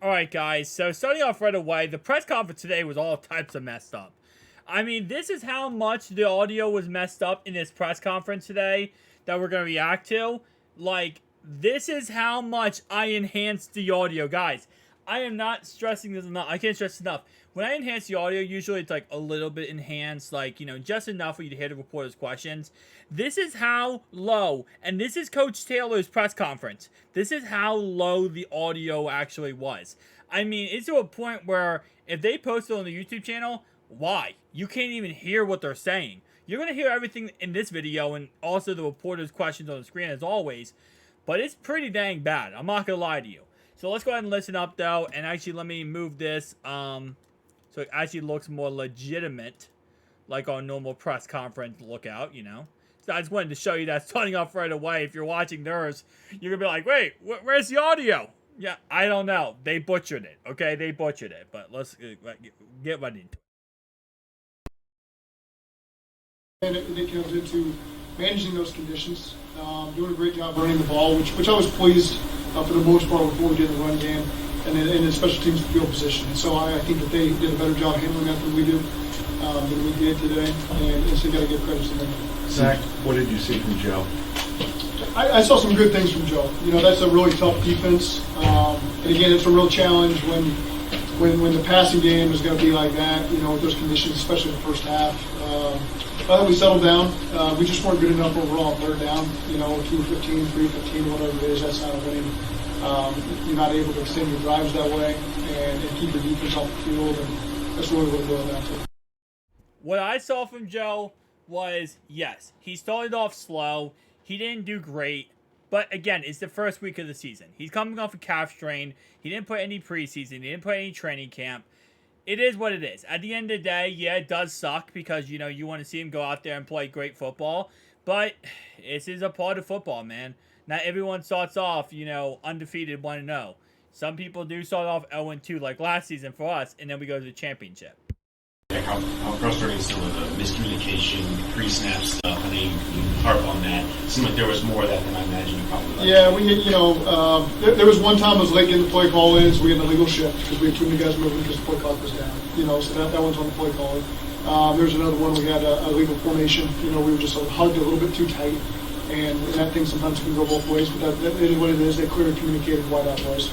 Alright guys, so starting off right away, the press conference today was all types of messed up. I mean, this is how much the audio was messed up in this press conference today that we're going to react to. Like, this is how much I enhanced the audio. Guys, I am not stressing this enough. I can't stress enough. When I enhance the audio, usually it's like a little bit enhanced, like, you know, just enough for you to hear the reporter's questions. This is how low, and this is Coach Taylor's press conference. This is how low the audio actually was. I mean, it's to a point where if they post it on the YouTube channel, why? You can't even hear what they're saying. You're going to hear everything in this video and also the reporter's questions on the screen as always, but it's pretty dang bad. I'm not going to lie to you. So let's go ahead and listen up though, and actually let me move this so it actually looks more legitimate, like our normal press conference lookout, you know. So I just wanted to show you that starting off right away. If you're watching theirs, you're going to be like, wait, where's the audio? Yeah, I don't know. They butchered it, okay? They butchered it, but let's get right into it. And it comes into managing those conditions, doing a great job running the ball, which I was pleased for the most part with what we did in the run game, and then special teams field position. And so I think that they did a better job handling that than we did today, and so you got to give credit to them. Zach, what did you see from Joe? I saw some good things from Joe. You know, that's a really tough defense, and again, it's a real challenge when the passing game is going to be like that. You know, with those conditions, especially in the first half. I think we settled down. We just weren't good enough overall. Third down, you know, 2-15, 3-15, whatever it is, that's not a winning. You're not able to extend your drives that way and keep your defense off the field, and that's really what it boiled down to. What I saw from Joe was, yes, he started off slow. He didn't do great. But again, it's the first week of the season. He's coming off a calf strain. He didn't play any preseason. He didn't play any training camp. It is what it is. At the end of the day, yeah, it does suck because, you know, you want to see him go out there and play great football. But this is a part of football, man. Not everyone starts off, you know, undefeated 1-0. Some people do start off 0-2 like last season for us, and then we go to the championship. How frustrating some of the miscommunication, pre-snap stuff. I know you harp on that. It seemed like there was more of that than I imagined you probably liked. Yeah, there was one time I was late getting the play call in, so we had an illegal shift because we had too many guys moving because the play clock was down. You know, so that one's on the play caller. There's another one we had a legal formation. You know, we were just hugged a little bit too tight, and that thing sometimes can go both ways. But that is what it is. They clearly communicated why that was.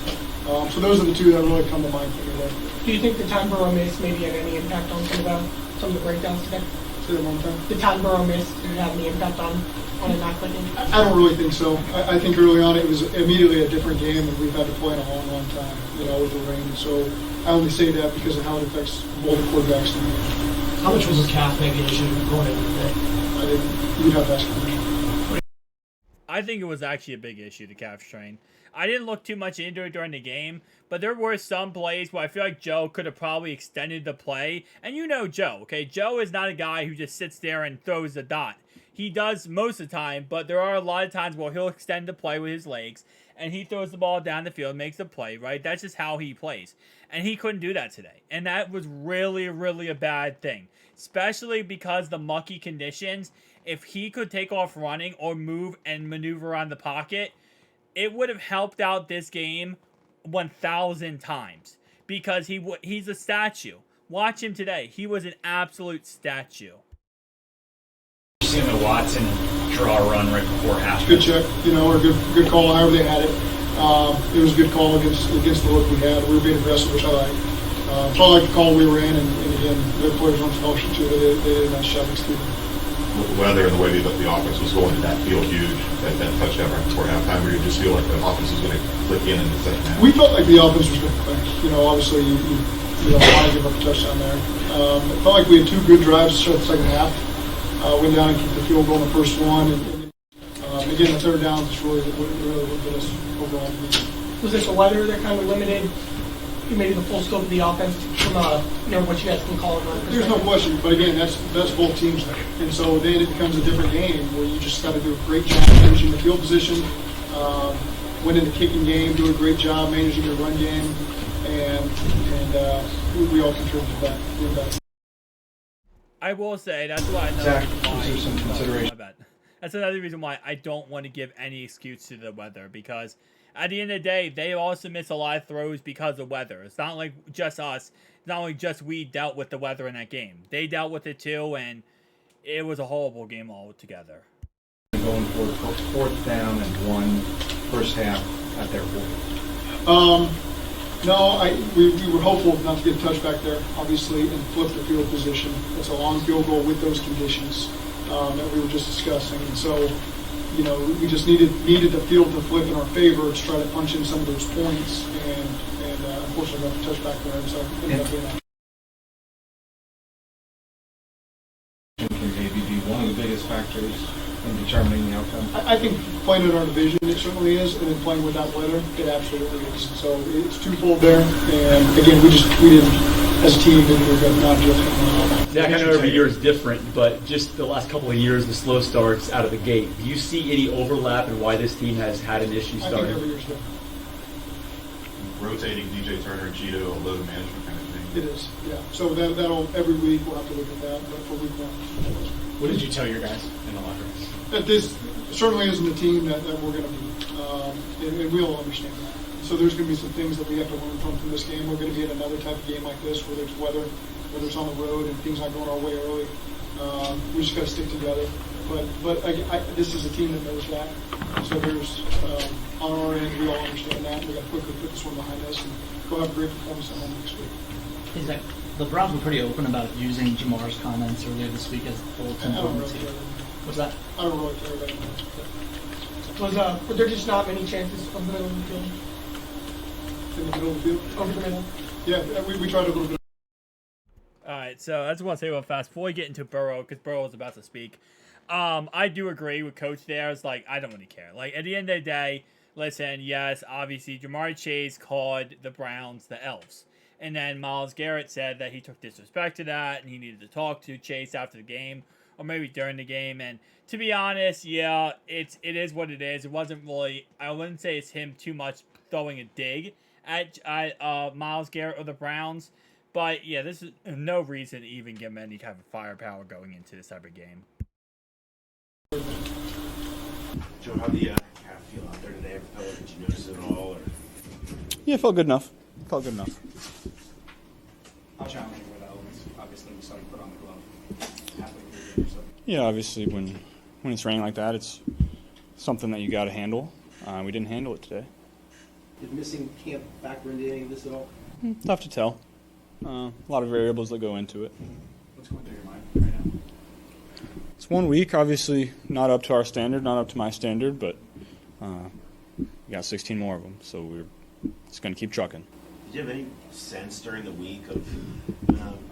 So those are the two that really come to mind for me there. Do you think the time Burrow missed maybe had any impact on some of the breakdowns today? Say that one time. The time Burrow missed, did it have any impact on it not clicking? I don't really think so. I think early on it was immediately a different game than we've had to play in a long, long time, you know, with the rain. So I only say that because of how it affects both quarterbacks. How much was his calf maybe an issue going into today? You'd have to ask him. I think it was actually a big issue, the calf strain. I didn't look too much into it during the game, but there were some plays where I feel like Joe could have probably extended the play. And you know Joe, okay? Joe is not a guy who just sits there and throws the dot. He does most of the time, but there are a lot of times where he'll extend the play with his legs, and he throws the ball down the field, makes the play, right? That's just how he plays. And he couldn't do that today. And that was really, really a bad thing, especially because the mucky conditions. If he could take off running or move and maneuver around the pocket, it would have helped out this game 1,000 times because he's a statue. Watch him today. He was an absolute statue. Seeing the Watson draw a run right before half. Good check, you know, or good call, however they had it. It was a good call against the look we had. We were being aggressive, which I like. So I like the call we were in, and again, their players on scholarship too. They did a nice job executing. With the weather and the way that the offense was going to that field huge, that touchdown right before halftime, where you just feel like the offense was going to click in the second half? We felt like the offense was going to click. You know, obviously you don't want to give up a touchdown there. It felt like we had two good drives to start the second half. Went down and kicked the field goal in the first one. And again, the third down is really what did us overall. Was this the weather that kind of limited maybe the full scope of the offense from what you guys can call it? There's no question, but again, that's both teams there, and so then it becomes a different game where you just got to do a great job managing the field position, win in the kicking game, do a great job managing the run game, and we all contributed to that. I will say that's why I know. Zach, was there some consideration? That's another reason why I don't want to give any excuse to the weather, because at the end of the day, they also miss a lot of throws because of weather. It's not like just us. It's not like just we dealt with the weather in that game. They dealt with it too, and it was a horrible game altogether. Going for fourth down and 1 first half at their 40. No, we were hopeful not to get a touchback there, obviously, and flip the field position. It's a long field goal with those conditions that we were just discussing. And so, you know, we just needed the field to flip in our favor to try to punch in some of those points, and unfortunately got the touchback there, and so it ended up being that. Can maybe be one of the biggest factors in determining the outcome? I think playing in our division, it certainly is, and then playing without weather, it absolutely is. So it's twofold there, and again, we didn't, as a team, didn't do a good, not just. Zach, I know every year is different, but just the last couple of years, the slow starts out of the gate. Do you see any overlap in why this team has had an issue starting? I think every year's different. Rotating DJ Turner and Cheeto, a load management kind of thing. It is, yeah. So that'll every week we'll have to look at that, but for week 1. What did you tell your guys in the locker room? That this certainly isn't the team that we're going to be, and we'll understand that. So there's going to be some things that we have to learn from this game. We're going to be in another type of game like this, where there's weather, whether it's on the road and things not going our way early. We just got to stick together. But this is a team that knows that. So there's on our end, we all understand that. We got to quickly put this one behind us and go have a great performance at home next week. Is that the Browns were pretty open about using Jamar's comments earlier this week as bulletin boards? What's that? I don't really care about that. Was there just not many chances of the middle of the field? In the middle of the field? Over the middle? Yeah, we tried a little bit. All right, so I just want to say real fast before we get into Burrow, because Burrow is about to speak. I do agree with Coach there. It's like, I don't really care. Like, at the end of the day, listen, yes, obviously, Jamar Chase called the Browns the Elves. And then Myles Garrett said that he took disrespect to that and he needed to talk to Chase after the game or maybe during the game. And to be honest, yeah, it is what it is. It wasn't really, I wouldn't say it's him too much throwing a dig at Myles Garrett or the Browns. But, yeah, this is no reason to even give him any type of firepower going into this type of game. Joe, how did the calf feel out there today? Did you notice it at all? Or? Yeah, it felt good enough. How challenging were the elements? Obviously, we saw you put on the glove halfway through the game. So. Yeah, obviously when it's raining like that, it's something that you got to handle. We didn't handle it today. Did missing camp factor into any of this at all? Tough to tell. A lot of variables that go into it. What's going through your mind right now? It's 1 week, obviously not up to our standard, not up to my standard, but we got 16 more of them, so we're just going to keep trucking. Did you have any sense during the week of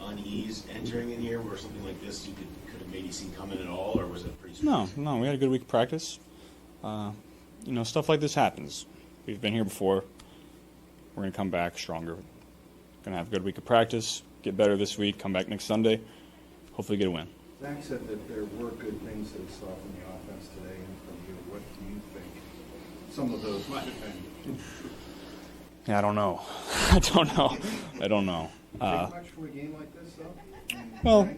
unease entering in here where something like this you could have maybe seen coming at all, or was it pretty strange? No, we had a good week of practice. Stuff like this happens. We've been here before. We're going to come back stronger. Going to have a good week of practice, get better this week, come back next Sunday, hopefully get a win. Zach said that there were good things that he saw from the offense today and from you. What do you think some of those might have been? Yeah, I don't know. I don't know. Much for a game like this, though? Well,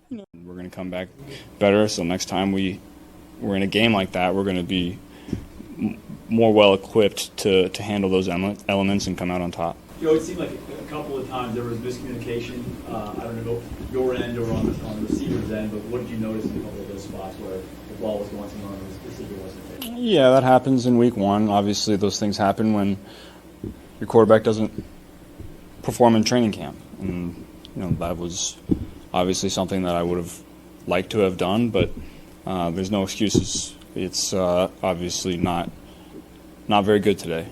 we're going to come back better, so next time we're in a game like that, we're going to be more well-equipped to handle those elements and come out on top. It seemed like a couple of times there was miscommunication. I don't know your end or on the receiver's end, but what did you notice in a couple of those spots where the ball was going somewhere and the receiver wasn't there? Yeah, that happens in week 1. Obviously, those things happen when your quarterback doesn't perform in training camp. And, that was obviously something that I would have liked to have done, but there's no excuses. It's obviously not very good today,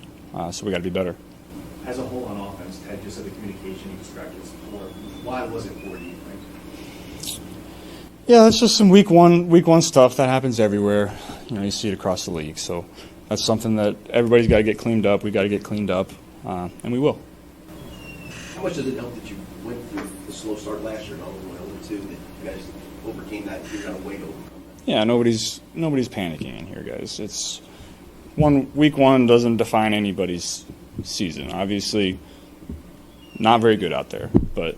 so we got to be better. As a whole on offense, Ted, just said the communication you described as poor. Why was it poor, do you think? Yeah, that's just some week one stuff that happens everywhere. You see it across the league. So that's something that everybody's got to get cleaned up. We got to get cleaned up, and we will. How much does it help that you went through the slow start last year and all the way over to that you guys overcame that? You're going to wait to overcome that. Yeah, nobody's panicking in here, guys. It's week one doesn't define anybody's season. Obviously, not very good out there, but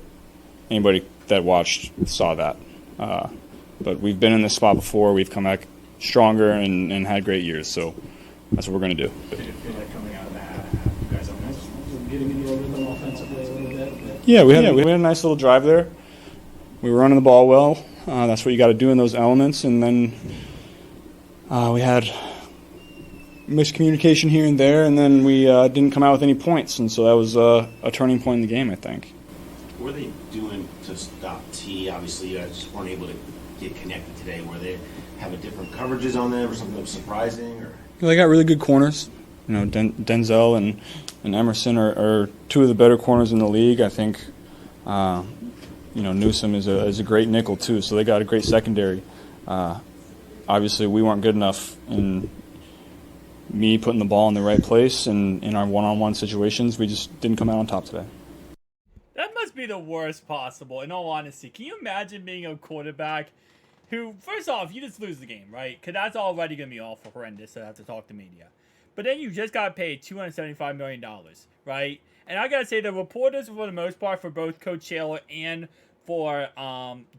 anybody that watched saw that. But we've been in this spot before. We've come back stronger and had great years. So that's what we're going to do. Did it feel like coming out of the half, you guys almost getting into a rhythm offensively a little bit? Yeah, we had a nice little drive there. We were running the ball well. That's what you got to do in those elements. And then we had miscommunication here and there, and then we didn't come out with any points. And so that was a turning point in the game, I think. What are they doing to stop T? Obviously, you guys just weren't able to get connected today. Were they having different coverages on them or something that was surprising? Or? They got really good corners. You know, Denzel and Emerson are two of the better corners in the league. I think, Newsome is a great nickel too. So they got a great secondary. Obviously, we weren't good enough in me putting the ball in the right place, and in our one-on-one situations, we just didn't come out on top today. That must be the worst possible, in all honesty. Can you imagine being a quarterback who, first off, you just lose the game, right? Because that's already going to be awful horrendous to have to talk to media. But then you just got paid $275 million, right? And I got to say, the reporters, for the most part, for both Coach Taylor and for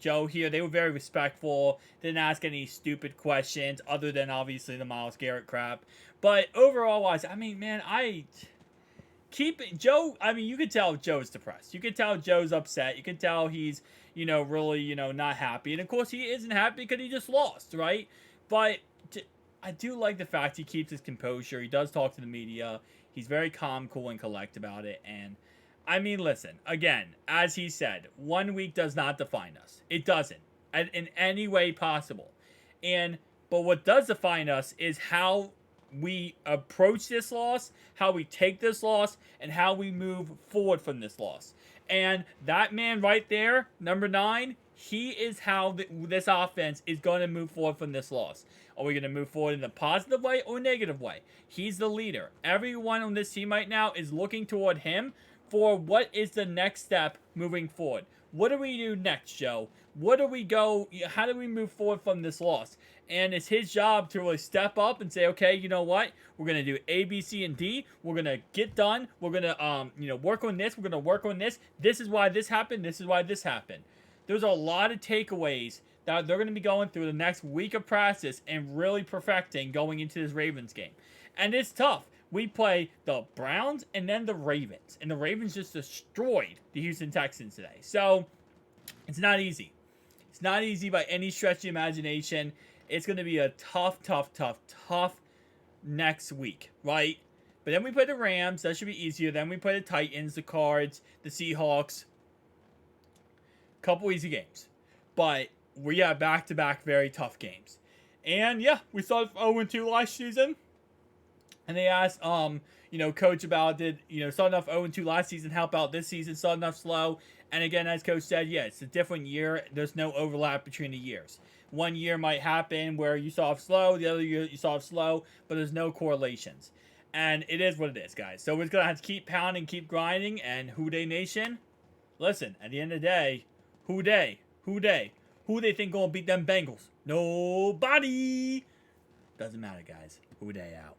Joe here, they were very respectful. Didn't ask any stupid questions other than, obviously, the Myles Garrett crap. But overall-wise, I mean, man, Joe, I mean, you could tell Joe's depressed. You could tell Joe's upset. You could tell he's, really, not happy. And, of course, he isn't happy because he just lost, right? But I do like the fact he keeps his composure. He does talk to the media. He's very calm, cool, and collect about it. And, I mean, listen, again, as he said, 1 week does not define us. It doesn't in any way possible. But what does define us is how we approach this loss, how we take this loss, and how we move forward from this loss. And that man right there, number 9, he is how this offense is going to move forward from this loss. Are we going to move forward in a positive way or negative way? He's the leader. Everyone on this team right now is looking toward him for what is the next step moving forward. What do we do next, Joe? How do we move forward from this loss? And it's his job to really step up and say, okay, you know what? We're going to do A, B, C, and D. We're going to get done. We're going to, work on this. We're going to work on this. This is why this happened. This is why this happened. There's a lot of takeaways that they're going to be going through the next week of practice and really perfecting going into this Ravens game. And it's tough. We play the Browns and then the Ravens. And the Ravens just destroyed the Houston Texans today. So, it's not easy. It's not easy by any stretch of the imagination. It's going to be a tough next week, right? But then we play the Rams. That should be easier. Then we play the Titans, the Cards, the Seahawks. Couple easy games. But we have back-to-back very tough games. And, yeah, we started 0-2 last season. And they asked, Coach about did, starting off 0-2 last season help out this season, starting off slow. And again, as Coach said, yeah, it's a different year. There's no overlap between the years. 1 year might happen where you saw off slow, the other year you saw off slow, but there's no correlations. And it is what it is, guys. So we're going to have to keep pounding, keep grinding, and Who Dey Nation, listen, at the end of the day, who they think going to beat them Bengals? Nobody. Doesn't matter, guys. Who Dey out.